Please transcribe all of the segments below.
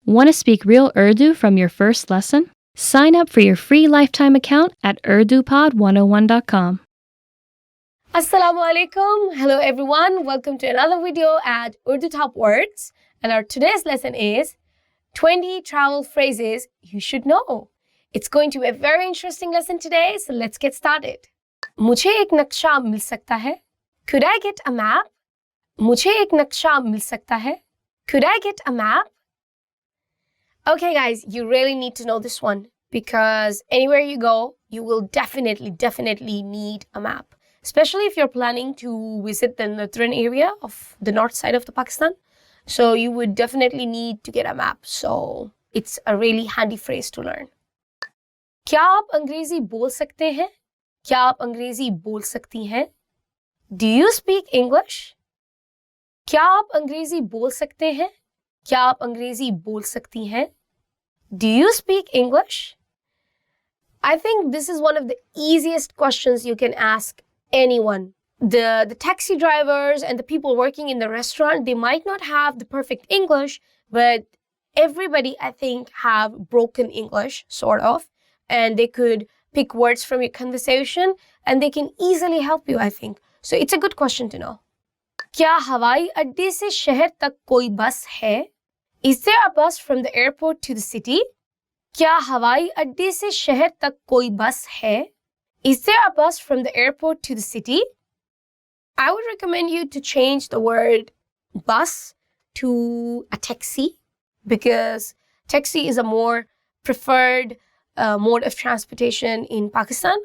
Want to speak real Urdu from your first lesson? Sign up for your free lifetime account at urdupod101.com. Assalamu alaikum. Hello everyone. Welcome to another video at Urdu Top Words. And our today's lesson is 20 travel phrases you should know. It's going to be a very interesting lesson today, so let's get started. मुझे एक नक्शा मिल सकता है? Could I get a map? मुझे एक नक्शा मिल सकता है? Could I get a map? Okay guys, you really need to know this one because anywhere you go, you will definitely need a map. Especially if you're planning to visit the northern area of the north side of the Pakistan. So you would definitely need to get a map. So it's a really handy phrase to learn. क्या आप अंग्रेजी बोल सकते हैं? क्या आप अंग्रेजी बोल सकती हैं? Do you speak English? क्या आप अंग्रेजी बोल सकते हैं? क्या आप अंग्रेजी बोल सकती हैं? Do you speak English? I think this is one of the easiest questions you can ask anyone. The taxi drivers and the people working in the restaurant, they might not have the perfect English, but everybody, I think, have broken English, sort of, and they could pick words from your conversation and they can easily help you, I think. So it's a good question to know. क्या हवाई अड्डे से शहर तक कोई बस है? Is there a bus from the airport to the city? क्या हवाई अड्डे से शहर तक कोई बस है? Is there a bus from the airport to the city? I would recommend you to change the word bus to a taxi because taxi is a more preferred mode of transportation in Pakistan.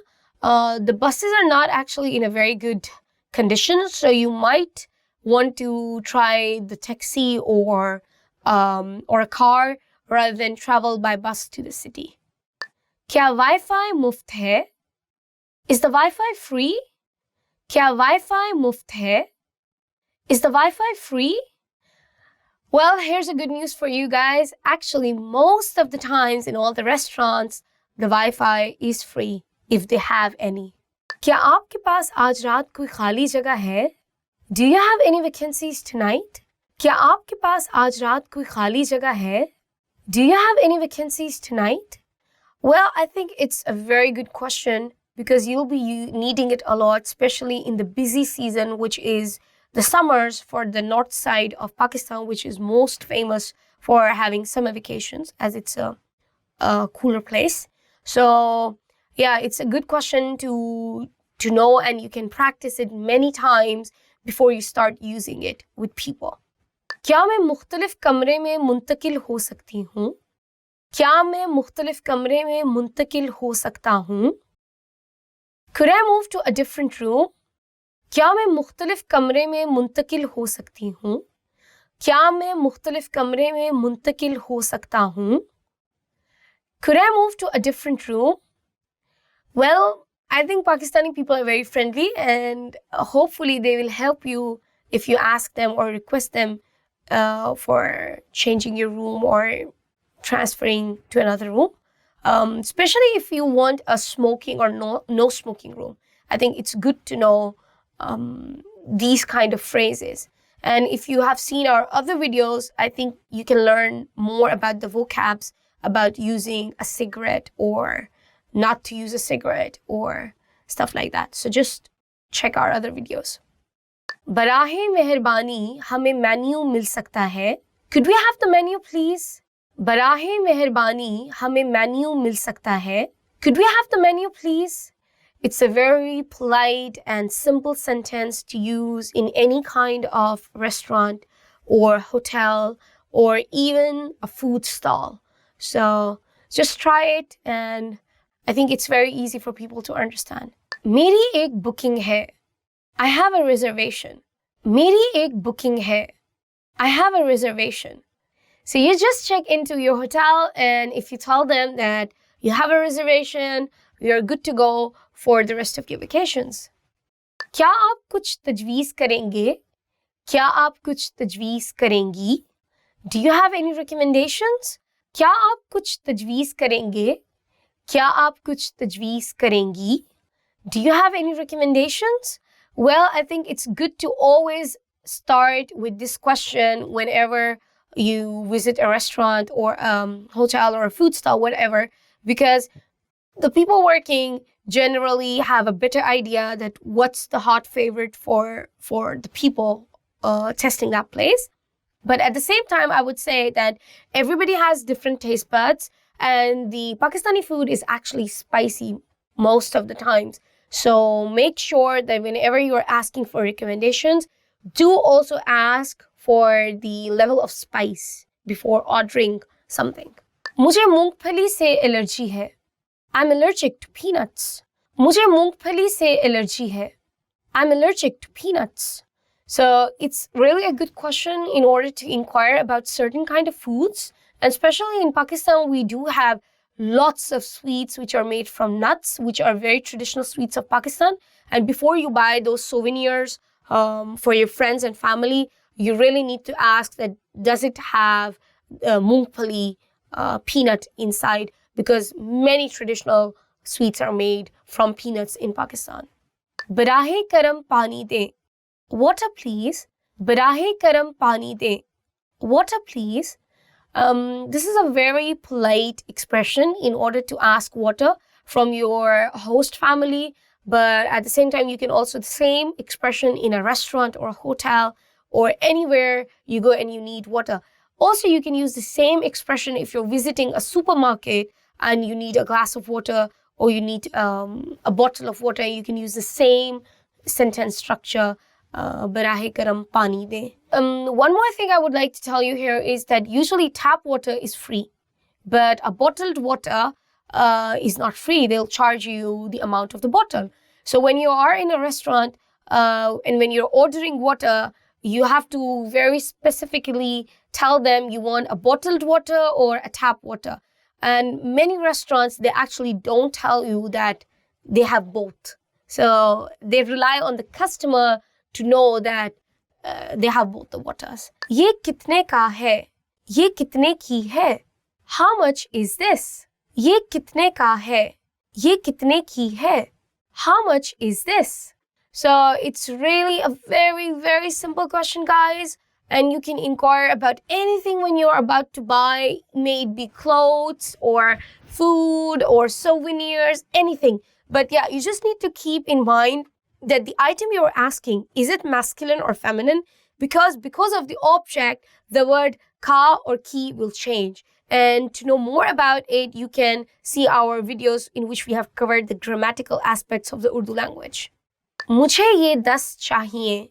The buses are not actually in a very good condition, so you might want to try the taxi or a car rather than travel by bus to the city. क्या Wi-Fi मुफ्त है? Is the Wi-Fi free? क्या Wi-Fi मुफ्त है? Is the Wi-Fi free? Well, here's a good news for you guys. Actually, most of the times in all the restaurants, the Wi-Fi is free if they have any. क्या आपके पास आज रात कोई खाली जगह है? Do you have any vacancies tonight? क्या आपके पास आज रात कोई खाली जगह है? Do you have any vacancies tonight? Well, I think it's a very good question because you'll be needing it a lot, especially in the busy season, which is the summers for the north side of Pakistan, which is most famous for having summer vacations as it's a cooler place. So yeah, it's a good question to know, and you can practice it many times before you start using it with people. क्या मैं मुख्तलिफ कमरे में मुंतकिल हो सकती हूँ? क्या मैं मुख्तलिफ कमरे में मुंतकिल हो सकता हूँ? Could I move to a different room? क्या मैं मुख्तलिफ कमरे में मुंतकिल हो सकती हूँ? क्या मैं मुख्तलिफ कमरे में मुंतकिल हो सकता हूँ? Could I move to a different room? Well, I think Pakistani people are very friendly and hopefully they will help you if you ask them or request them for changing your room or transferring to another room. Especially if you want a smoking or no smoking room. I think it's good to know these kind of phrases. And if you have seen our other videos, I think you can learn more about the vocabs about using a cigarette or not to use a cigarette or stuff like that. So just check our other videos. बराहे मेहरबानी हमें menu मिल सकता है? Could we have the menu please? बराहे मेहरबानी हमें menu मिल सकता है? Could we have the menu please? It's a very polite and simple sentence to use in any kind of restaurant or hotel or even a food stall. So just try it and I think it's very easy for people to understand. मेरी एक booking है. I have a reservation. मेरी एक booking है. I have a reservation. So you just check into your hotel and if you tell them that you have a reservation, you're good to go for the rest of your vacations. क्या आप कुछ तजवीज़ करेंगे? क्या आप कुछ तजवीज़ करेंगी? Do you have any recommendations? क्या आप कुछ तजवीज़ करेंगे? क्या आप कुछ तजवीज़ करेंगी? Do you have any recommendations? Well, I think it's good to always start with this question whenever you visit a restaurant or hotel or a food stall, whatever, because the people working generally have a better idea that what's the hot favorite for the people testing that place. But at the same time, I would say that everybody has different taste buds, and the Pakistani food is actually spicy most of the times. So make sure that whenever you're asking for recommendations, do also ask for the level of spice before ordering something. मुझे मूंगफली से allergy है. I'm allergic to peanuts. मुझे मूंगफली से allergy है. I'm allergic to peanuts. So it's really a good question in order to inquire about certain kind of foods. And especially in Pakistan, we do have lots of sweets which are made from nuts, which are very traditional sweets of Pakistan. And before you buy those souvenirs for your friends and family, you really need to ask that does it have mungpali peanut inside, because many traditional sweets are made from peanuts in Pakistan. Barahe karam pani de. Water please. Barahe karam pani de. Water please. This is a very polite expression in order to ask water from your host family, but at the same time, you can also the same expression in a restaurant or a hotel or anywhere you go and you need water. Also, you can use the same expression if you're visiting a supermarket and you need a glass of water or you need a bottle of water. You can use the same sentence structure. Barahe karam pani de. One more thing I would like to tell you here is that usually tap water is free, but a bottled water is not free. They'll charge you the amount of the bottle. So when you are in a restaurant and when you're ordering water, you have to very specifically tell them you want a bottled water or a tap water. And many restaurants, they actually don't tell you that they have both. So they rely on the customer to know that they have both the waters. Ye kitne ka hai? Ye kitne ki hai? How much is this? Ye kitne ka hai? Ye kitne ki hai? How much is this? So it's really a very, very simple question, guys. And you can inquire about anything when you're about to buy, may it be clothes or food or souvenirs, anything. But yeah, you just need to keep in mind that the item you're asking, is it masculine or feminine? Because of the object, the word ka or ki will change. And to know more about it, you can see our videos in which we have covered the grammatical aspects of the Urdu language. Mujhe ye 10 chahiye.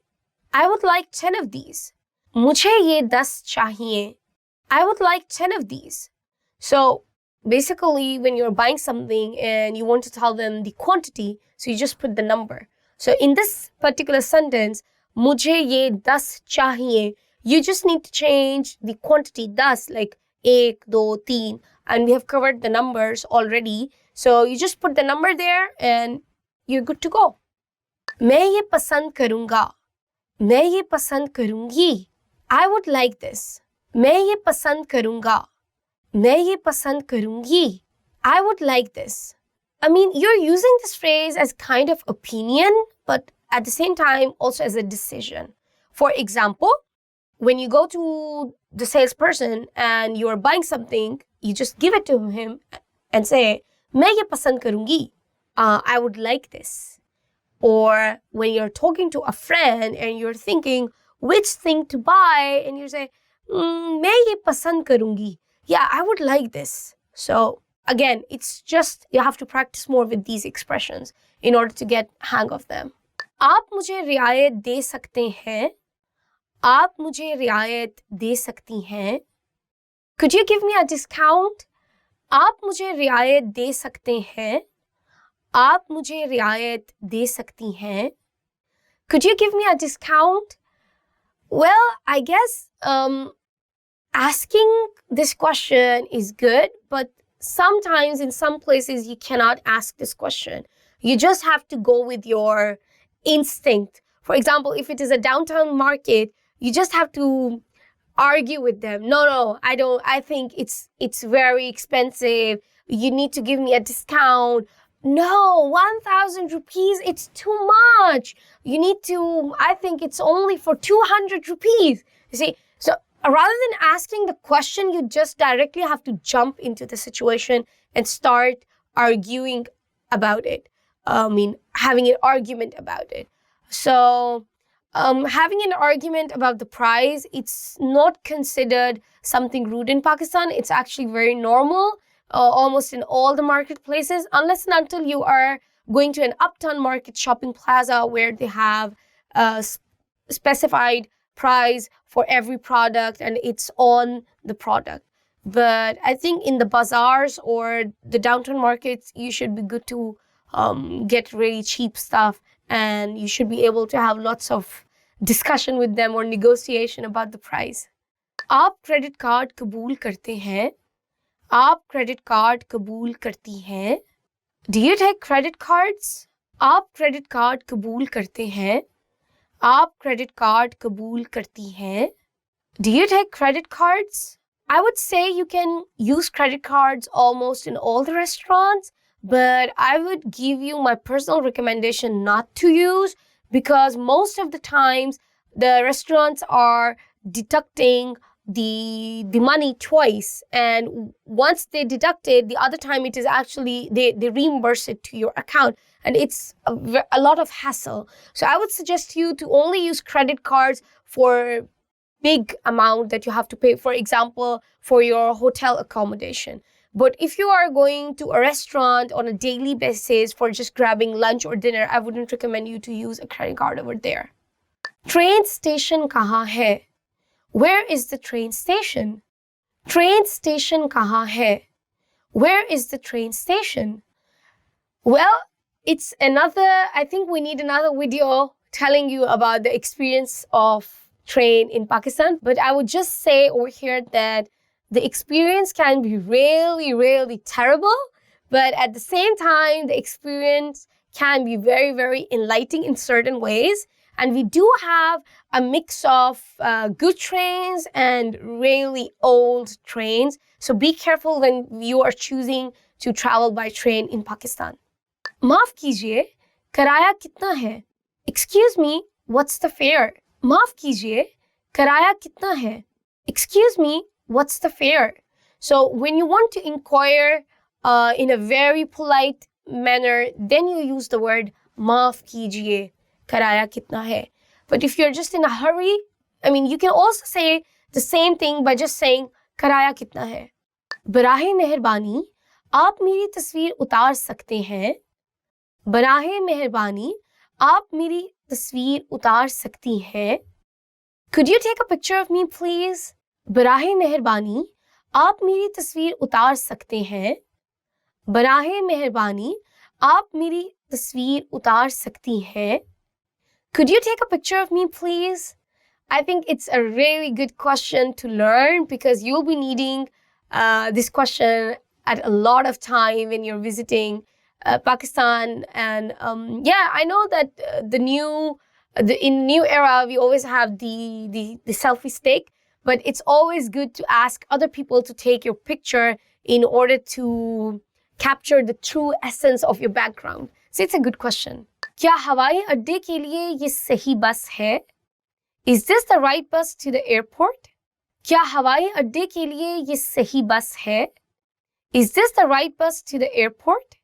I would like 10 of these. Mujhe ye 10 chahiye. I would like 10 of these. So basically, when you're buying something and you want to tell them the quantity, so you just put the number. So in this particular sentence, mujhe ye 10 chahiye, you just need to change the quantity 10, like 1, 2, 3, and we have covered the numbers already. So you just put the number there and you're good to go. मैं ये पसंद करूँगा. मैं ये पसंद करूँगी. I would like this. मैं ये पसंद करूँगा. मैं ये पसंद करूँगी. I would like this. I mean, you're using this phrase as kind of opinion, but at the same time, also as a decision. For example, when you go to the salesperson and you're buying something, you just give it to him and say, मैं ये पसंद करूँगी. I would like this. Or when you're talking to a friend and you're thinking which thing to buy, and you say, मैं ये पसंद करूँगी. Yeah, I would like this. So again, it's just you have to practice more with these expressions in order to get hang of them. आप मुझे रियायत दे सकते हैं. आप मुझे रियायत दे सकती हैं. Could you give me a discount? आप मुझे रियायत दे सकते हैं. आप मुझे रियायत दे सकती हैं. Could you give me a discount? Well, I guess asking this question is good, but sometimes in some places you cannot ask this question. You just have to go with your instinct. For example, if it is a downtown market, you just have to argue with them. No, I don't. I think it's very expensive. You need to give me a discount. No, 1,000 rupees, it's too much. You need to, I think it's only for 200 rupees. You see, so rather than asking the question, you just directly have to jump into the situation and start arguing about it. Having an argument about it. So, having an argument about the price, it's not considered something rude in Pakistan. It's actually very normal, almost in all the marketplaces, unless and until you are going to an uptown market shopping plaza where they have a specified price for every product and it's on the product. But I think in the bazaars or the downtown markets, you should be good to get really cheap stuff, and you should be able to have lots of discussion with them or negotiation about the price. आप credit card कबूल करते हैं? आप credit card कबूल करती हैं? Do you take credit cards? आप credit card कबूल करते हैं? आप credit card कबूल करती हैं? Do you take credit cards? I would say you can use credit cards almost in all the restaurants, but I would give you my personal recommendation not to use, because most of the times the restaurants are deducting the money twice, and once they deduct it, the other time it is actually they reimburse it to your account, and it's a lot of hassle. So I would suggest you to only use credit cards for big amount that you have to pay, for example, for your hotel accommodation. But if you are going to a restaurant on a daily basis for just grabbing lunch or dinner, I wouldn't recommend you to use a credit card over there. Train station kahan hai? Where is the train station? Train station kahan hai? Where is the train station? Well, it's I think we need another video telling you about the experience of train in Pakistan. But I would just say over here that the experience can be really, really terrible. But at the same time, the experience can be very, very enlightening in certain ways. And we do have a mix of good trains and really old trains. So be careful when you are choosing to travel by train in Pakistan. Maaf kijiye, kiraya kitna hai? Excuse me, what's the fare? Maaf kijiye, kiraya kitna hai? Excuse me, what's the fare? So when you want to inquire in a very polite manner, then you use the word maaf kijiye, kiraya kitna hai. But if you're just in a hurry, you can also say the same thing by just saying kiraya kitna hai. Barahe meherbani, aap meri tasveer utar sakte hain? Barahe meherbani, aap meri tasveer utar sakti hain? Could you take a picture of me, please? Barahe meherbani, aap meri tasveer utar sakte hain? Barahe meherbani, aap meri tasveer utar sakti hain? Could you take a picture of me, please? I think it's a really good question to learn, because you'll be needing this question at a lot of time when you're visiting Pakistan. And I know that in new era, we always have the selfie stick, but it's always good to ask other people to take your picture in order to capture the true essence of your background. So it's a good question. क्या हवाई अड्डे के लिए ये सही बस है? Is this the right bus to the airport? क्या हवाई अड्डे के लिए ये सही बस है? Is this the right bus to the airport?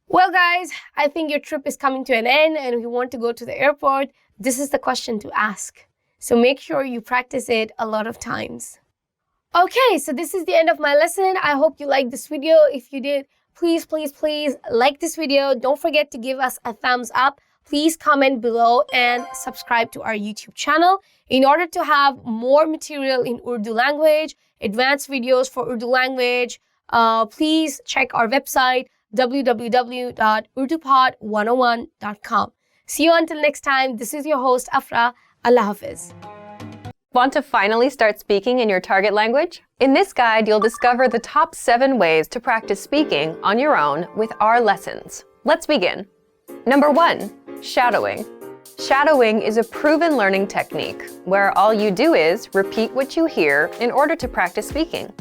Well, guys, I think your trip is coming to an end, and if you want to go to the airport, this is the question to ask. So make sure you practice it a lot of times. Okay, so this is the end of my lesson. I hope you liked this video. If you did, please, please, please like this video. Don't forget to give us a thumbs up. Please comment below and subscribe to our YouTube channel. In order to have more material in Urdu language, advanced videos for Urdu language, please check our website, www.urdupod101.com. See you until next time. This is your host, Afra. Allah Hafiz. Want to finally start speaking in your target language? In this guide, you'll discover the top 7 ways to practice speaking on your own with our lessons. Let's begin. Number 1, shadowing. Shadowing is a proven learning technique where all you do is repeat what you hear in order to practice speaking.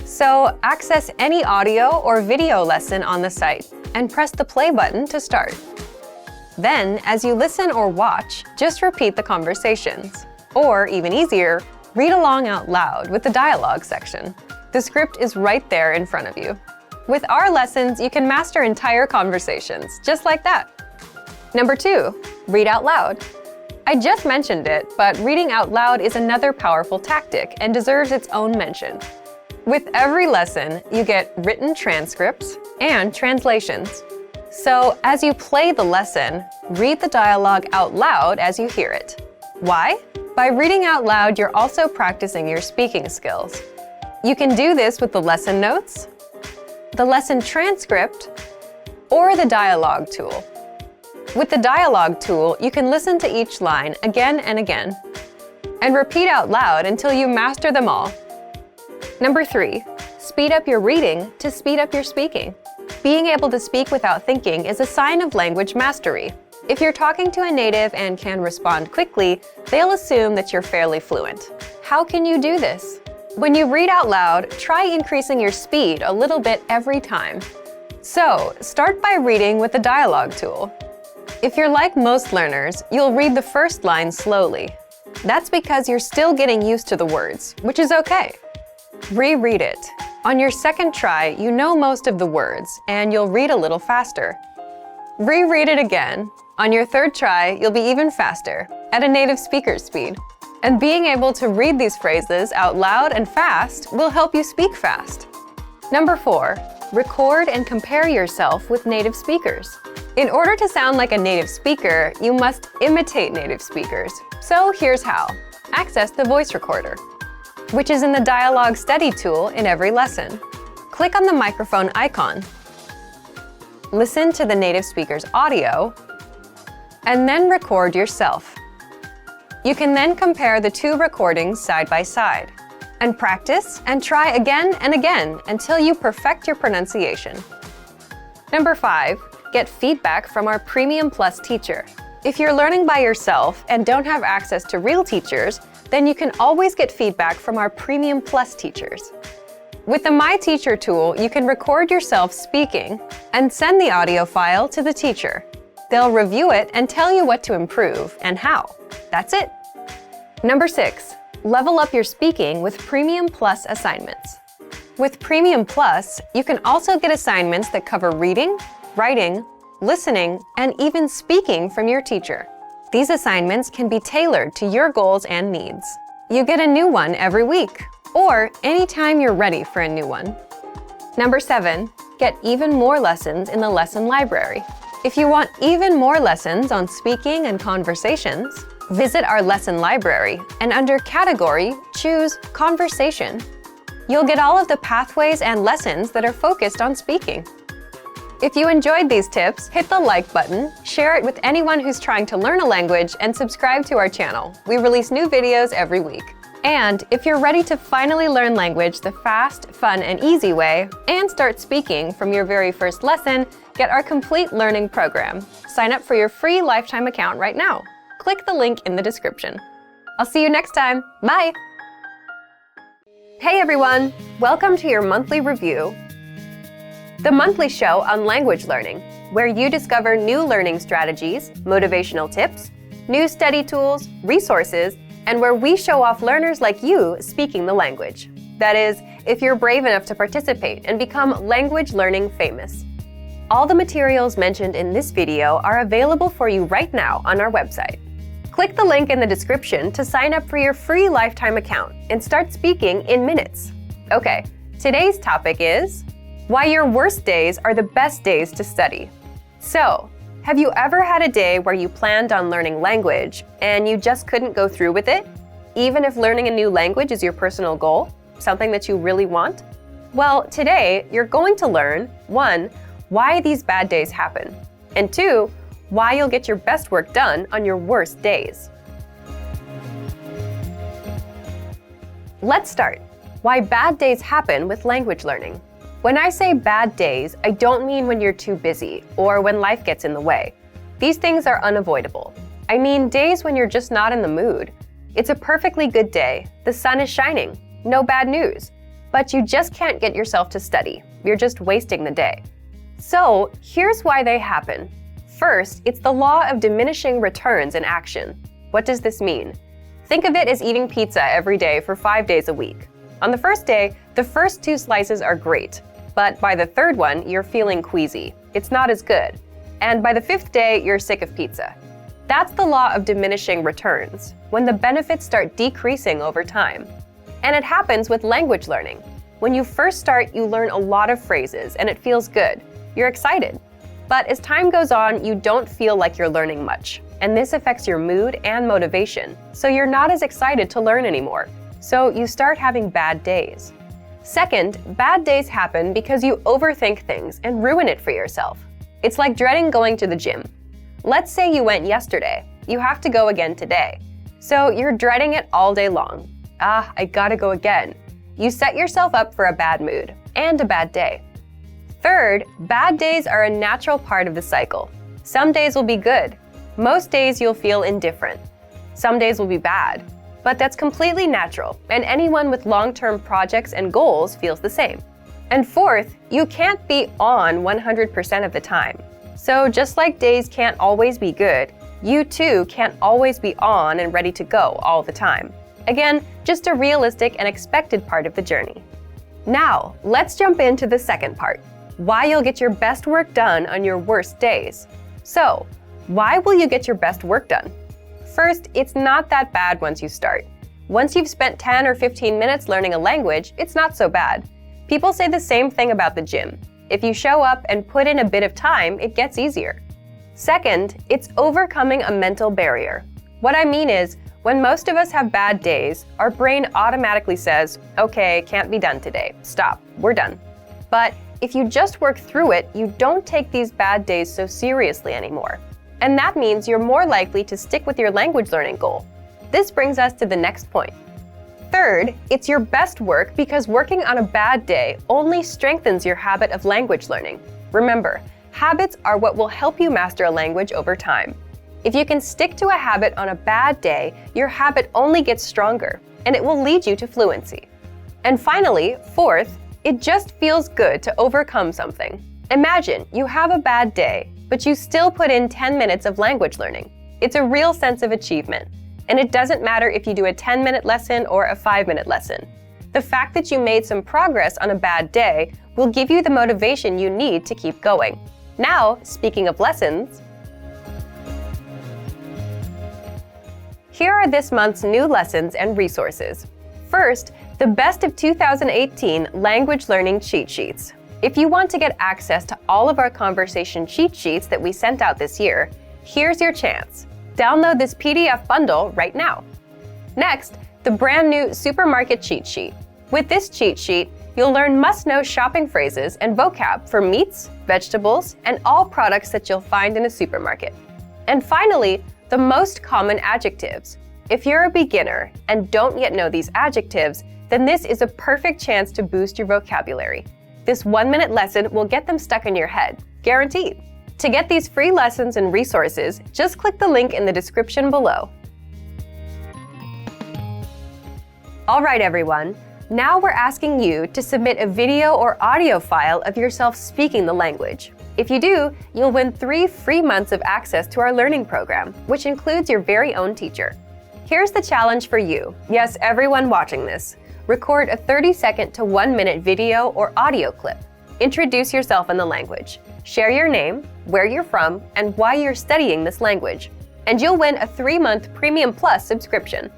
So access any audio or video lesson on the site and press the play button to start. Then, as you listen or watch, just repeat the conversations. Or, even easier, Read along out loud with the dialogue section. The script is right there in front of you. With our lessons, you can master entire conversations, just like that. Number 2, read out loud. I just mentioned it, but reading out loud is another powerful tactic and deserves its own mention. With every lesson, you get written transcripts and translations. So as you play the lesson, read the dialogue out loud as you hear it. Why? By reading out loud, you're also practicing your speaking skills. You can do this with the lesson notes, the lesson transcript, or the dialogue tool. With the dialogue tool, you can listen to each line again and again, and repeat out loud until you master them all. Number 3, speed up your reading to speed up your speaking. Being able to speak without thinking is a sign of language mastery. If you're talking to a native and can respond quickly, they'll assume that you're fairly fluent. How can you do this? When you read out loud, try increasing your speed a little bit every time. So, start by reading with the dialogue tool. If you're like most learners, you'll read the first line slowly. That's because you're still getting used to the words, which is okay. Reread it. On your second try, you know most of the words, and you'll read a little faster. Reread it again. On your third try, you'll be even faster, at a native speaker's speed. And being able to read these phrases out loud and fast will help you speak fast. Number 4, record and compare yourself with native speakers. In order to sound like a native speaker, you must imitate native speakers. So here's how. Access the voice recorder, which is in the Dialogue Study tool in every lesson. Click on the microphone icon. Listen to the native speaker's audio, and then record yourself. You can then compare the 2 recordings side by side, and practice and try again and again until you perfect your pronunciation. Number 5, get feedback from our Premium Plus teacher. If you're learning by yourself and don't have access to real teachers, then you can always get feedback from our Premium Plus teachers. With the My Teacher tool, you can record yourself speaking and send the audio file to the teacher. They'll review it and tell you what to improve and how. That's it. Number 6, level up your speaking with Premium Plus assignments. With Premium Plus, you can also get assignments that cover reading, writing, listening, and even speaking from your teacher. These assignments can be tailored to your goals and needs. You get a new one every week, or anytime you're ready for a new one. Number 7, get even more lessons in the lesson library. If you want even more lessons on speaking and conversations, visit our lesson library and under Category, choose Conversation. You'll get all of the pathways and lessons that are focused on speaking. If you enjoyed these tips, hit the like button, share it with anyone who's trying to learn a language, and subscribe to our channel. We release new videos every week. And if you're ready to finally learn language the fast, fun, and easy way, and start speaking from your very first lesson, get our complete learning program. Sign up for your free lifetime account right now. Click the link in the description. I'll see you next time. Bye! Hey everyone! Welcome to your monthly review, the monthly show on language learning, where you discover new learning strategies, motivational tips, new study tools, resources, and where we show off learners like you speaking the language. That is, if you're brave enough to participate and become language learning famous. All the materials mentioned in this video are available for you right now on our website. Click the link in the description to sign up for your free lifetime account and start speaking in minutes. Okay, today's topic is why your worst days are the best days to study. So, have you ever had a day where you planned on learning language and you just couldn't go through with it? Even if learning a new language is your personal goal, something that you really want? Well, today you're going to learn 1, why these bad days happen, and 2, why you'll get your best work done on your worst days. Let's start. Why bad days happen with language learning. When I say bad days, I don't mean when you're too busy or when life gets in the way. These things are unavoidable. I mean days when you're just not in the mood. It's a perfectly good day. The sun is shining. No bad news. But you just can't get yourself to study. You're just wasting the day. So, here's why they happen. First, it's the law of diminishing returns in action. What does this mean? Think of it as eating pizza every day for 5 days a week. On the first day, the first 2 slices are great, but by the third one, you're feeling queasy. It's not as good. And by the 5th day, you're sick of pizza. That's the law of diminishing returns, when the benefits start decreasing over time. And it happens with language learning. When you first start, you learn a lot of phrases and it feels good. You're excited. But as time goes on, you don't feel like you're learning much. And this affects your mood and motivation, so you're not as excited to learn anymore. So you start having bad days. Second, bad days happen because you overthink things and ruin it for yourself. It's like dreading going to the gym. Let's say you went yesterday. You have to go again today. So you're dreading it all day long. I gotta go again. You set yourself up for a bad mood and a bad day. Third, bad days are a natural part of the cycle. Some days will be good. Most days you'll feel indifferent. Some days will be bad. But that's completely natural, and anyone with long-term projects and goals feels the same. And fourth, you can't be on 100% of the time. So just like days can't always be good, you too can't always be on and ready to go all the time. Again, just a realistic and expected part of the journey. Now, let's jump into the second part, why you'll get your best work done on your worst days. So, why will you get your best work done? First, it's not that bad once you start. Once you've spent 10 or 15 minutes learning a language, it's not so bad. People say the same thing about the gym. If you show up and put in a bit of time, it gets easier. Second, it's overcoming a mental barrier. What I mean is, when most of us have bad days, our brain automatically says, okay, can't be done today. Stop, we're done. But if you just work through it, you don't take these bad days so seriously anymore. And that means you're more likely to stick with your language learning goal. This brings us to the next point. Third, it's your best work because working on a bad day only strengthens your habit of language learning. Remember, habits are what will help you master a language over time. If you can stick to a habit on a bad day, your habit only gets stronger, and it will lead you to fluency. And finally, fourth, it just feels good to overcome something. Imagine you have a bad day, but you still put in 10 minutes of language learning. It's a real sense of achievement. And it doesn't matter if you do a 10-minute lesson or a 5-minute lesson. The fact that you made some progress on a bad day will give you the motivation you need to keep going. Now, speaking of lessons, here are this month's new lessons and resources. First, the Best of 2018 Language Learning Cheat Sheets. If you want to get access to all of our conversation cheat sheets that we sent out this year, here's your chance. Download this PDF bundle right now. Next, the brand new Supermarket Cheat Sheet. With this cheat sheet, you'll learn must-know shopping phrases and vocab for meats, vegetables, and all products that you'll find in a supermarket. And finally, the most common adjectives. If you're a beginner and don't yet know these adjectives, then this is a perfect chance to boost your vocabulary. This 1-minute lesson will get them stuck in your head, guaranteed. To get these free lessons and resources, just click the link in the description below. All right, everyone. Now we're asking you to submit a video or audio file of yourself speaking the language. If you do, you'll win 3 free months of access to our learning program, which includes your very own teacher. Here's the challenge for you. Yes, everyone watching this. Record a 30-second to 1-minute video or audio clip. Introduce yourself in the language. Share your name, where you're from, and why you're studying this language. And you'll win a 3-month Premium Plus subscription.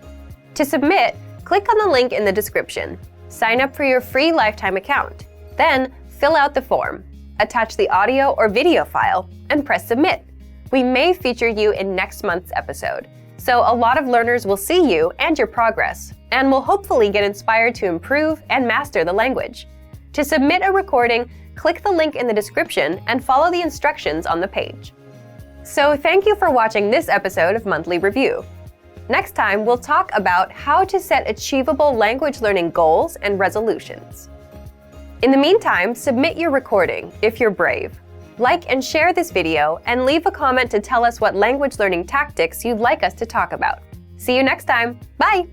To submit, click on the link in the description. Sign up for your free lifetime account. Then, fill out the form. Attach the audio or video file, and press submit. We may feature you in next month's episode. So a lot of learners will see you and your progress, and will hopefully get inspired to improve and master the language. To submit a recording, click the link in the description and follow the instructions on the page. So thank you for watching this episode of Monthly Review. Next time, we'll talk about how to set achievable language learning goals and resolutions. In the meantime, submit your recording if you're brave. Like and share this video and leave a comment to tell us what language learning tactics you'd like us to talk about. See you next time. Bye!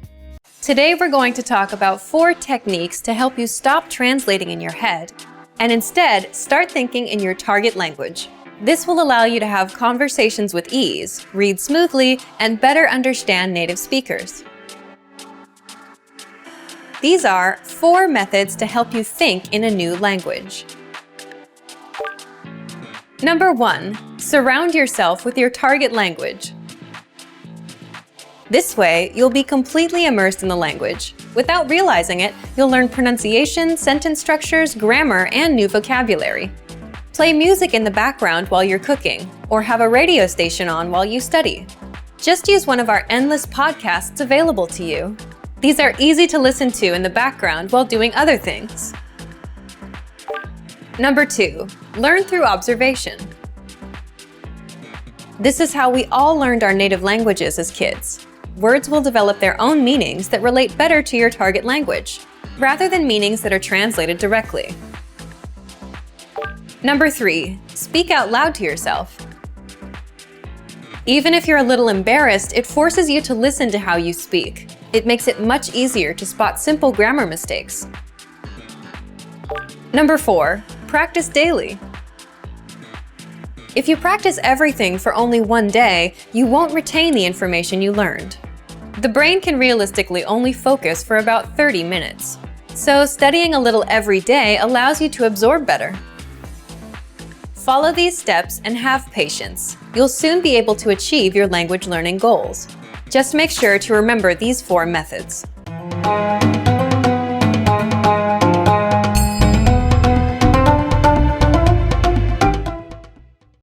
Today we're going to talk about 4 techniques to help you stop translating in your head and instead start thinking in your target language. This will allow you to have conversations with ease, read smoothly, and better understand native speakers. These are 4 methods to help you think in a new language. Number 1, surround yourself with your target language. This way, you'll be completely immersed in the language. Without realizing it, you'll learn pronunciation, sentence structures, grammar, and new vocabulary. Play music in the background while you're cooking, or have a radio station on while you study. Just use one of our endless podcasts available to you. These are easy to listen to in the background while doing other things. Number 2, learn through observation. This is how we all learned our native languages as kids. Words will develop their own meanings that relate better to your target language, rather than meanings that are translated directly. Number 3, speak out loud to yourself. Even if you're a little embarrassed, it forces you to listen to how you speak. It makes it much easier to spot simple grammar mistakes. Number 4, practice daily. If you practice everything for only one day, you won't retain the information you learned. The brain can realistically only focus for about 30 minutes. So studying a little every day allows you to absorb better. Follow these steps and have patience. You'll soon be able to achieve your language learning goals. Just make sure to remember these 4 methods.